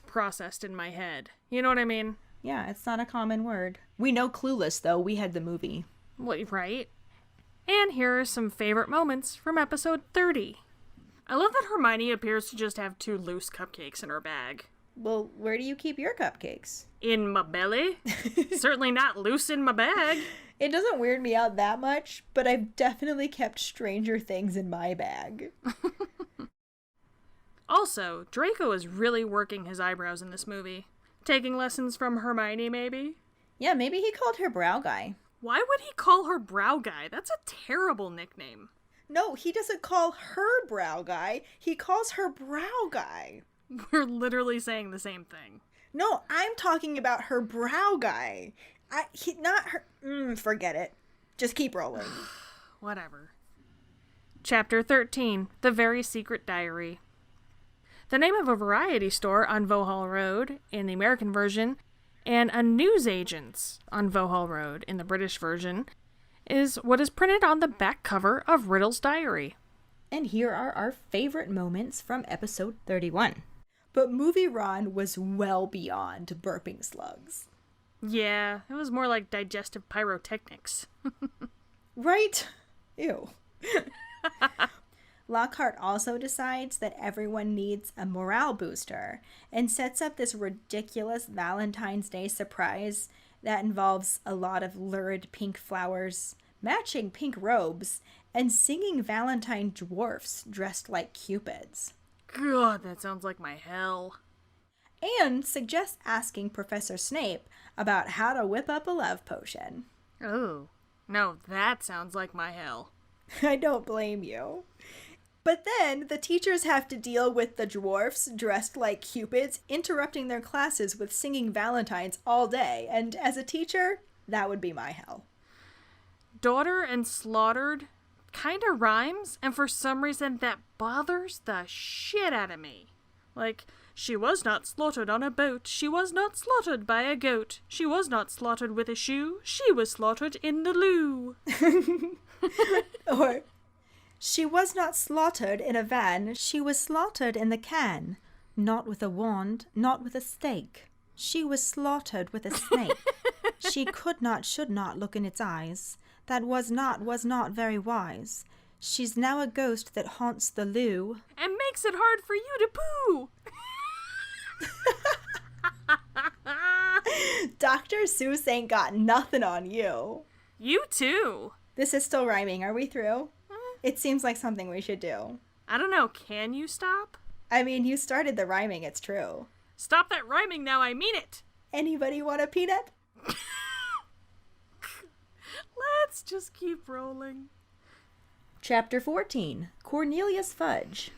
processed in my head. You know what I mean? Yeah, it's not a common word. We know Clueless, though. We had the movie. Well, right? And here are some favorite moments from episode 30. I love that Hermione appears to just have 2 loose cupcakes in her bag. Well, where do you keep your cupcakes? In my belly? Certainly not loose in my bag. It doesn't weird me out that much, but I've definitely kept stranger things in my bag. Also, Draco is really working his eyebrows in this movie. Taking lessons from Hermione, maybe? Yeah, maybe he called her Brow Guy. Why would he call her Brow Guy? That's a terrible nickname. No, he doesn't call her Brow Guy. He calls her Brow Guy. We're literally saying the same thing. No, I'm talking about her Brow Guy. Not her. Forget it. Just keep rolling. Whatever. Chapter 13, The Very Secret Diary. The name of a variety store on Vauxhall Road in the American version, and a newsagent's on Vauxhall Road in the British version, is what is printed on the back cover of Riddle's diary. And here are our favorite moments from episode 31. But movie Ron was well beyond burping slugs. Yeah, it was more like digestive pyrotechnics. Right? Ew. Lockhart also decides that everyone needs a morale booster and sets up this ridiculous Valentine's Day surprise that involves a lot of lurid pink flowers, matching pink robes, and singing Valentine dwarfs dressed like cupids. God, that sounds like my hell. And suggests asking Professor Snape about how to whip up a love potion. Oh, no, that sounds like my hell. I don't blame you. But then the teachers have to deal with the dwarfs dressed like cupids interrupting their classes with singing Valentines all day. And as a teacher, that would be my hell. Daughter and slaughtered kind of rhymes, and for some reason that bothers the shit out of me. Like, she was not slaughtered on a boat, she was not slaughtered by a goat, she was not slaughtered with a shoe, she was slaughtered in the loo. Or, she was not slaughtered in a van, she was slaughtered in the can. Not with a wand, not with a stake. She was slaughtered with a snake. She could not, should not look in its eyes. That was not very wise. She's now a ghost that haunts the loo. And makes it hard for you to poo. Dr. Seuss ain't got nothing on you. You too. This is still rhyming. Are we through? It seems like something we should do. I don't know. Can you stop? I mean, you started the rhyming, it's true. Stop that rhyming now, I mean it! Anybody want a peanut? Let's just keep rolling. Chapter 14, Cornelius Fudge.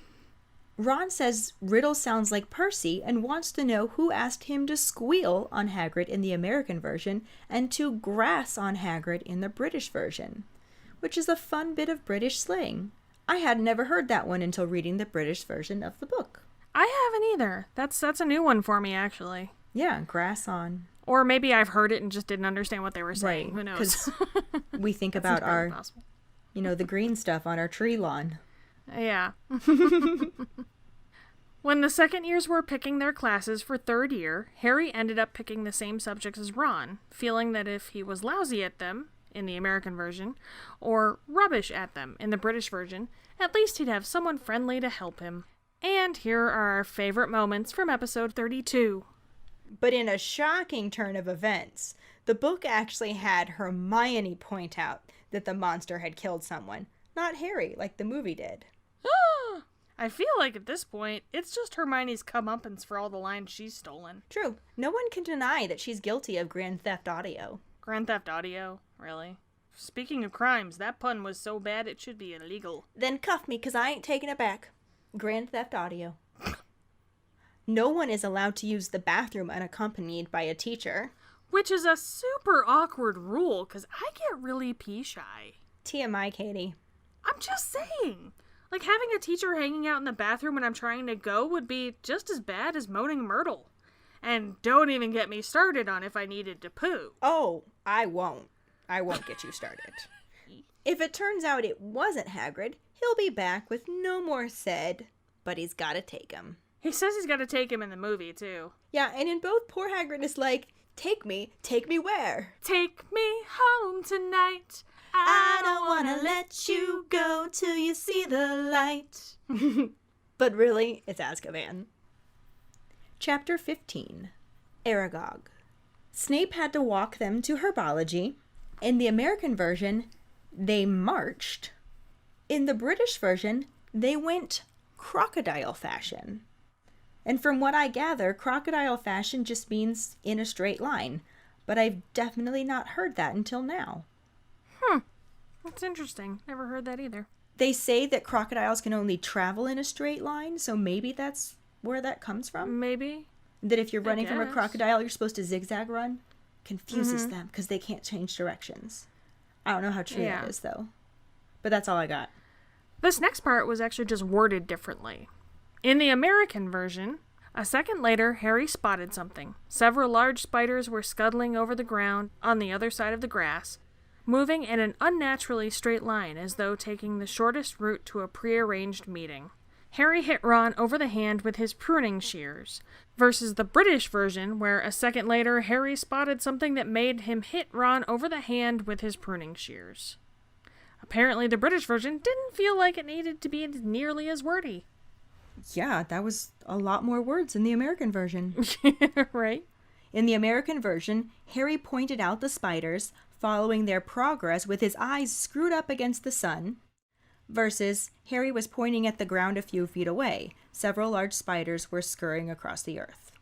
Ron says Riddle sounds like Percy and wants to know who asked him to squeal on Hagrid in the American version and to grass on Hagrid in the British version, which is a fun bit of British slang. I had never heard that one until reading the British version of the book. I haven't either. That's a new one for me, actually. Yeah, grass on. Or maybe I've heard it and just didn't understand what they were saying. Right, Who knows? We think about our, the green stuff on our tree lawn. Yeah. When the second years were picking their classes for third year, Harry ended up picking the same subjects as Ron, feeling that if he was lousy at them, in the American version, or rubbish at them, in the British version, at least he'd have someone friendly to help him. And here are our favorite moments from episode 32. But in a shocking turn of events, the book actually had Hermione point out that the monster had killed someone, not Harry, like the movie did. I feel like at this point, it's just Hermione's comeuppance for all the lines she's stolen. True. No one can deny that she's guilty of Grand Theft Audio. Grand Theft Audio? Really? Speaking of crimes, that pun was so bad it should be illegal. Then cuff me, 'cause I ain't taking it back. Grand Theft Audio. No one is allowed to use the bathroom unaccompanied by a teacher. Which is a super awkward rule, 'cause I get really pee shy. TMI, Katie. I'm just saying. Like, having a teacher hanging out in the bathroom when I'm trying to go would be just as bad as moaning Myrtle. And don't even get me started on if I needed to poo. Oh, I won't. I won't get you started. If it turns out it wasn't Hagrid, he'll be back with no more said, but he's gotta take him. He says he's got to take him in the movie, too. Yeah, and in both, poor Hagrid is like, take me where? Take me home tonight. I don't wanna let you go till you see the light. But really, it's Azkaban. Chapter 15, Aragog. Snape had to walk them to herbology. In the American version, they marched. In the British version, they went crocodile fashion. And from what I gather, crocodile fashion just means in a straight line. But I've definitely not heard that until now. That's interesting. Never heard that either. They say that crocodiles can only travel in a straight line, so maybe that's where that comes from? Maybe. That if you're running from a guess. crocodile, you're supposed to zigzag run? Confuses them, because they can't change directions. I don't know how true that is, though. But that's all I got. This next part was actually just worded differently. In the American version, a second later, Harry spotted something. Several large spiders were scuttling over the ground on the other side of the grass, moving in an unnaturally straight line as though taking the shortest route to a prearranged meeting. Harry hit Ron over the hand with his pruning shears, versus the British version where a second later Harry spotted something that made him hit Ron over the hand with his pruning shears. Apparently the British version didn't feel like it needed to be nearly as wordy. Yeah, that was a lot more words in the American version. Right? In the American version, Harry pointed out the spiders, following their progress with his eyes screwed up against the sun, versus Harry was pointing at the ground a few feet away. Several large spiders were scurrying across the earth.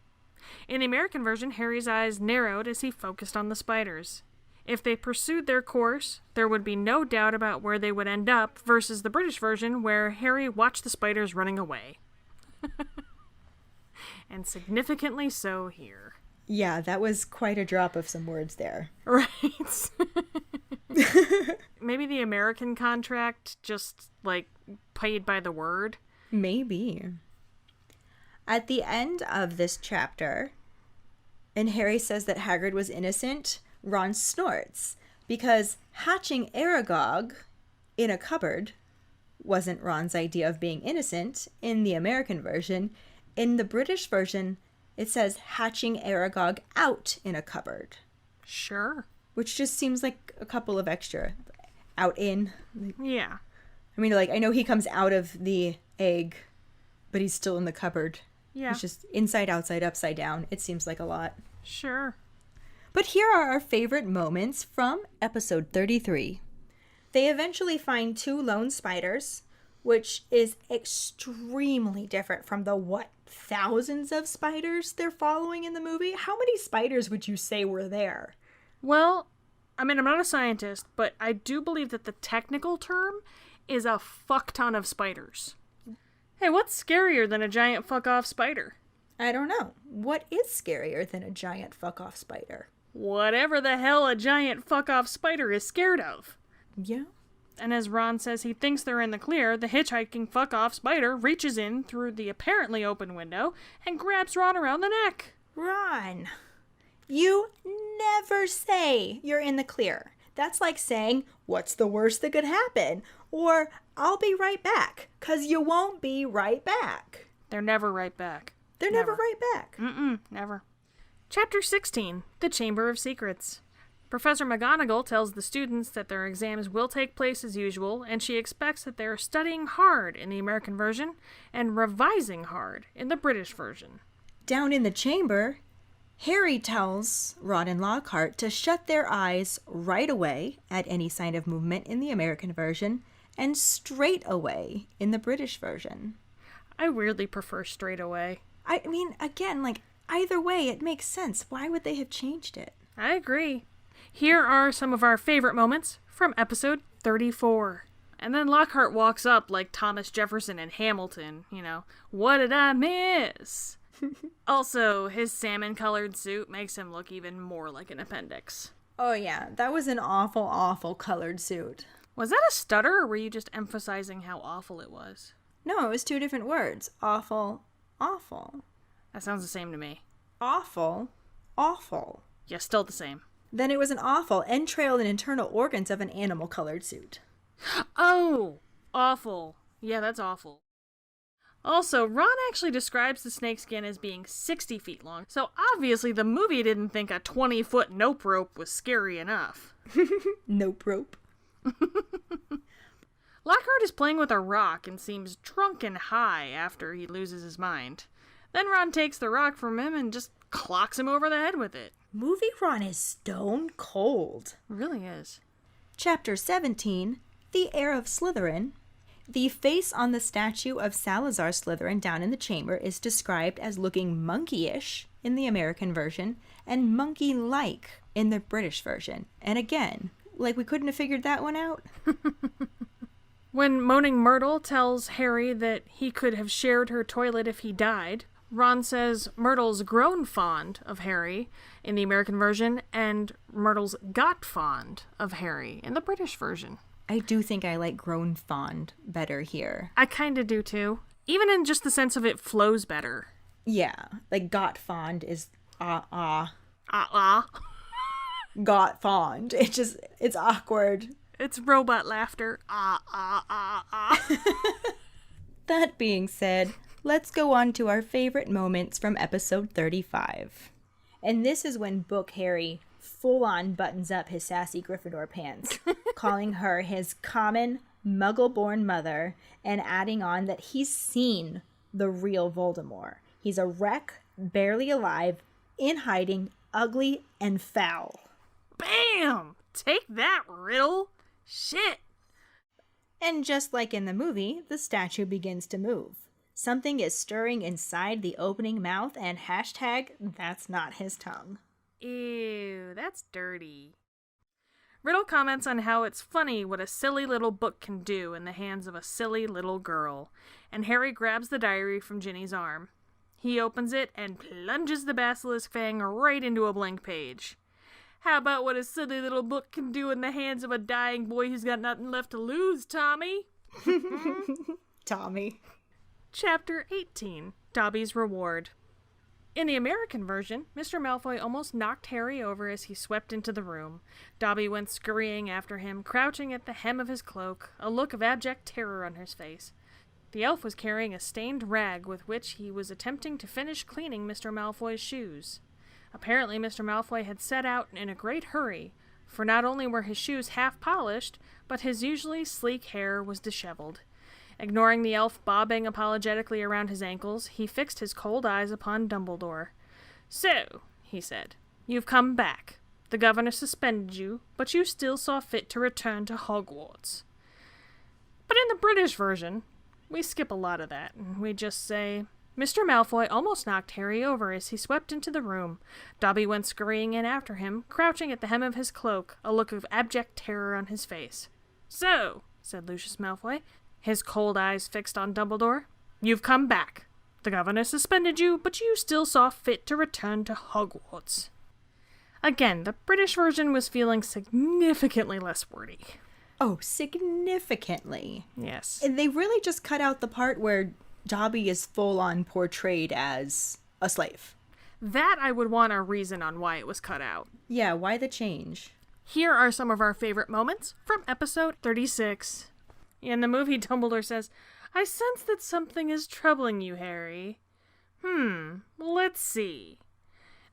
In the American version, Harry's eyes narrowed as he focused on the spiders. If they pursued their course, there would be no doubt about where they would end up, versus the British version where Harry watched the spiders running away. And significantly so here. Yeah, that was quite a drop of some words there. Right. Maybe the American contract just, paid by the word? Maybe. At the end of this chapter, and Harry says that Hagrid was innocent, Ron snorts, because hatching Aragog in a cupboard wasn't Ron's idea of being innocent in the American version. In the British version, it says hatching Aragog out in a cupboard. Sure. Which just seems like a couple of extra. Out in. Yeah. I mean, I know he comes out of the egg, but he's still in the cupboard. Yeah. It's just inside, outside, upside down. It seems like a lot. Sure. But here are our favorite moments from episode 33. They eventually find 2 lone spiders, which is extremely different from the, thousands of spiders they're following in the movie? How many spiders would you say were there? Well, I mean, I'm not a scientist, but I do believe that the technical term is a fuck ton of spiders. Hey, what's scarier than a giant fuck-off spider? I don't know. What is scarier than a giant fuck-off spider? Whatever the hell a giant fuck-off spider is scared of. Yeah. And as Ron says he thinks they're in the clear, the hitchhiking fuck-off spider reaches in through the apparently open window and grabs Ron around the neck. Ron, you never say you're in the clear. That's like saying, what's the worst that could happen? Or, I'll be right back, 'cause you won't be right back. They're never right back. They're never right back. Never. Chapter 16, The Chamber of Secrets. Professor McGonagall tells the students that their exams will take place as usual, and she expects that they are studying hard in the American version and revising hard in the British version. Down in the chamber, Harry tells Ron and Lockhart to shut their eyes right away at any sign of movement in the American version and straight away in the British version. I weirdly prefer straight away. I mean, again, either way, it makes sense. Why would they have changed it? I agree. Here are some of our favorite moments from episode 34. And then Lockhart walks up like Thomas Jefferson in Hamilton, what did I miss? Also, his salmon-colored suit makes him look even more like an appendix. Oh yeah, that was an awful, awful colored suit. Was that a stutter, or were you just emphasizing how awful it was? No, it was 2 different words. Awful, awful. That sounds the same to me. Awful, awful. Yeah, still the same. Then it was an awful entrailed and internal organs of an animal-colored suit. Oh, awful. Yeah, that's awful. Also, Ron actually describes the snakeskin as being 60 feet long, so obviously the movie didn't think a 20-foot nope rope was scary enough. Nope rope. Lockhart is playing with a rock and seems drunk and high after he loses his mind. Then Ron takes the rock from him and just clocks him over the head with it. Movie Ron is stone cold. Really is. Chapter 17, The Heir of Slytherin. The face on the statue of Salazar Slytherin down in the chamber is described as looking monkey-ish in the American version and monkey-like in the British version. And again, we couldn't have figured that one out. When Moaning Myrtle tells Harry that he could have shared her toilet if he died, Ron says Myrtle's grown fond of Harry in the American version and Myrtle's got fond of Harry in the British version. I do think I like grown fond better here. I kinda do too. Even in just the sense of it flows better. Yeah, got fond is Ah. Got fond. It's awkward. It's robot laughter. Ah. That being said, let's go on to our favorite moments from episode 35. And this is when Book Harry full-on buttons up his sassy Gryffindor pants, calling her his common, muggle-born mother, and adding on that he's seen the real Voldemort. He's a wreck, barely alive, in hiding, ugly, and foul. Bam! Take that, Riddle! Shit! And just like in the movie, the statue begins to move. Something is stirring inside the opening mouth, and hashtag, that's not his tongue. Ew, that's dirty. Riddle comments on how it's funny what a silly little book can do in the hands of a silly little girl, and Harry grabs the diary from Ginny's arm. He opens it and plunges the basilisk fang right into a blank page. How about what a silly little book can do in the hands of a dying boy who's got nothing left to lose, Tommy? Tommy. Chapter 18, Dobby's Reward. In the American version, Mr. Malfoy almost knocked Harry over as he swept into the room. Dobby went scurrying after him, crouching at the hem of his cloak, a look of abject terror on his face. The elf was carrying a stained rag with which he was attempting to finish cleaning Mr. Malfoy's shoes. Apparently, Mr. Malfoy had set out in a great hurry, for not only were his shoes half polished, but his usually sleek hair was disheveled. Ignoring the elf bobbing apologetically around his ankles, he fixed his cold eyes upon Dumbledore. "So," he said, "you've come back. The governor suspended you, but you still saw fit to return to Hogwarts. But in the British version, we skip a lot of that, and we just say, Mr. Malfoy almost knocked Harry over as he swept into the room. Dobby went scurrying in after him, crouching at the hem of his cloak, a look of abject terror on his face. So, said Lucius Malfoy, his cold eyes fixed on Dumbledore, you've come back. The governor suspended you, but you still saw fit to return to Hogwarts. Again, the British version was feeling significantly less wordy. Oh, significantly. Yes. And they really just cut out the part where Dobby is full-on portrayed as a slave. That I would want a reason on why it was cut out. Yeah, why the change? Here are some of our favorite moments from episode 36. In the movie, Dumbledore says, I sense that something is troubling you, Harry. Let's see.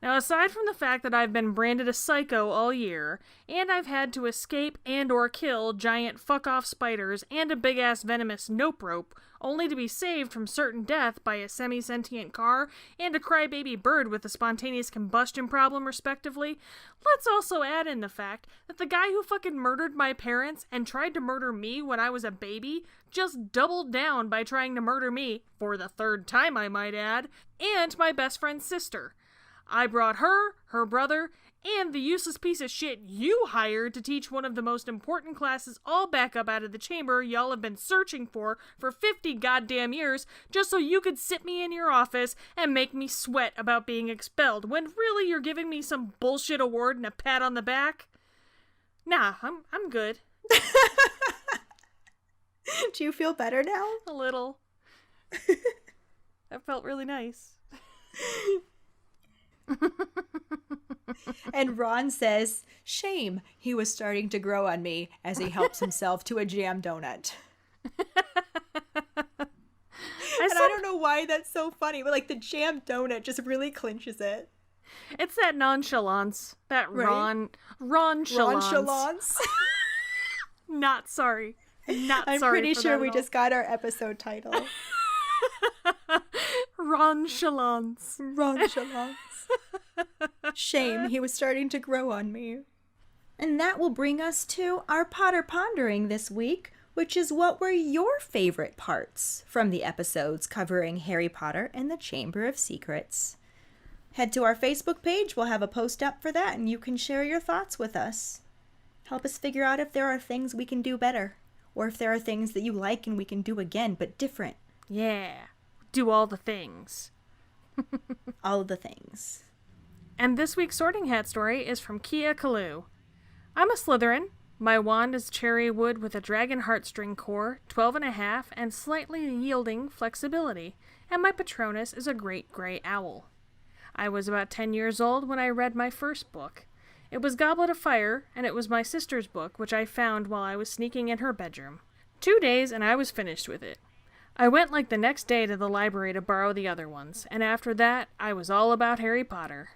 Now, aside from the fact that I've been branded a psycho all year, and I've had to escape and or kill giant fuck-off spiders and a big-ass venomous nope rope, only to be saved from certain death by a semi-sentient car and a crybaby bird with a spontaneous combustion problem, respectively, let's also add in the fact that the guy who fucking murdered my parents and tried to murder me when I was a baby just doubled down by trying to murder me, for the third time I might add, and my best friend's sister. I brought her, her brother, and the useless piece of shit you hired to teach one of the most important classes all back up out of the chamber y'all have been searching for 50 goddamn years just so you could sit me in your office and make me sweat about being expelled when really you're giving me some bullshit award and a pat on the back? Nah, I'm good. Do you feel better now? A little. That felt really nice. And Ron says, shame, he was starting to grow on me as he helps himself to a jam donut. I don't know why that's so funny, but like the jam donut just really clinches it. It's that nonchalance. That right? Ron-chalance. Nonchalance. Not sorry. Not I'm sorry. pretty for sure that we at all. just got our episode title. Nonchalance. Nonchalance. Shame, he was starting to grow on me. And that will bring us to our Potter Pondering this week, which is what were your favorite parts from the episodes covering Harry Potter and the Chamber of Secrets. Head to our Facebook page, we'll have a post up for that, and you can share your thoughts with us. Help us figure out if there are things we can do better, or if there are things that you like and we can do again, but different. Yeah. Do all the things. All of the things. And this week's Sorting Hat story is from Kia Kalu. I'm a Slytherin. My wand is cherry wood with a dragon heartstring core, 12.5, and slightly yielding flexibility, and my Patronus is a great gray owl. I was about 10 years old when I read my first book. It was Goblet of Fire, and it was my sister's book, which I found while I was sneaking in her bedroom. 2 days, and I was finished with it. I went like the next day to the library to borrow the other ones, and after that, I was all about Harry Potter.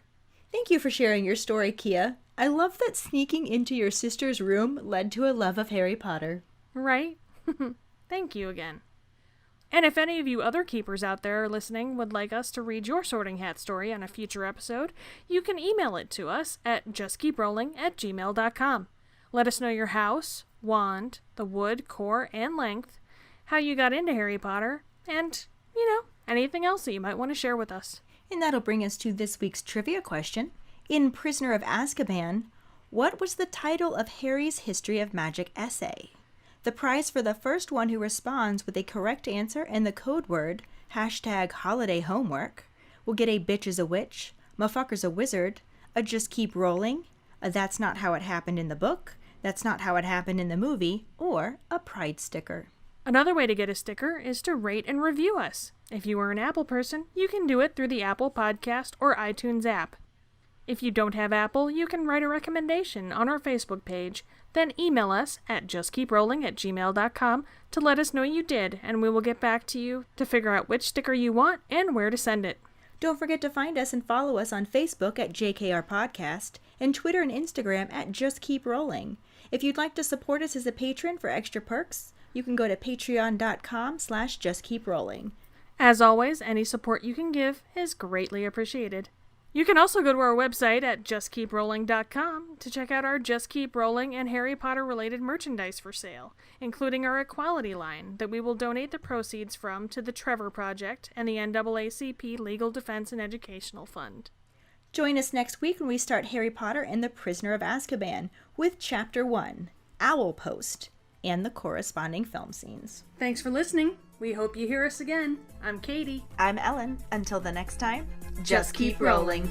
Thank you for sharing your story, Kia. I love that sneaking into your sister's room led to a love of Harry Potter. Right? Thank you again. And if any of you other keepers out there listening would like us to read your Sorting Hat story on a future episode, you can email it to us at justkeeprolling@gmail.com. Let us know your house, wand, the wood, core, and length, how you got into Harry Potter, and, anything else that you might want to share with us. And that'll bring us to this week's trivia question. In Prisoner of Azkaban, what was the title of Harry's History of Magic essay? The prize for the first one who responds with a correct answer and the code word, #HolidayHomework, will get a Bitch is a Witch, Motherfucker's a Wizard, a Just Keep Rolling, a That's Not How It Happened in the Book, That's Not How It Happened in the Movie, or a Pride sticker. Another way to get a sticker is to rate and review us. If you are an Apple person, you can do it through the Apple Podcast or iTunes app. If you don't have Apple, you can write a recommendation on our Facebook page, then email us at justkeeprolling@gmail.com to let us know you did, and we will get back to you to figure out which sticker you want and where to send it. Don't forget to find us and follow us on Facebook at JKR Podcast and Twitter and Instagram at Just Keep Rolling. If you'd like to support us as a patron for extra perks, you can go to patreon.com/justkeeprolling. As always, any support you can give is greatly appreciated. You can also go to our website at justkeeprolling.com to check out our Just Keep Rolling and Harry Potter related merchandise for sale, including our Equality line that we will donate the proceeds from to the Trevor Project and the NAACP Legal Defense and Educational Fund. Join us next week when we start Harry Potter and the Prisoner of Azkaban with Chapter 1, Owl Post, and the corresponding film scenes. Thanks for listening. We hope you hear us again. I'm Katie. I'm Ellen. Until the next time, just keep rolling.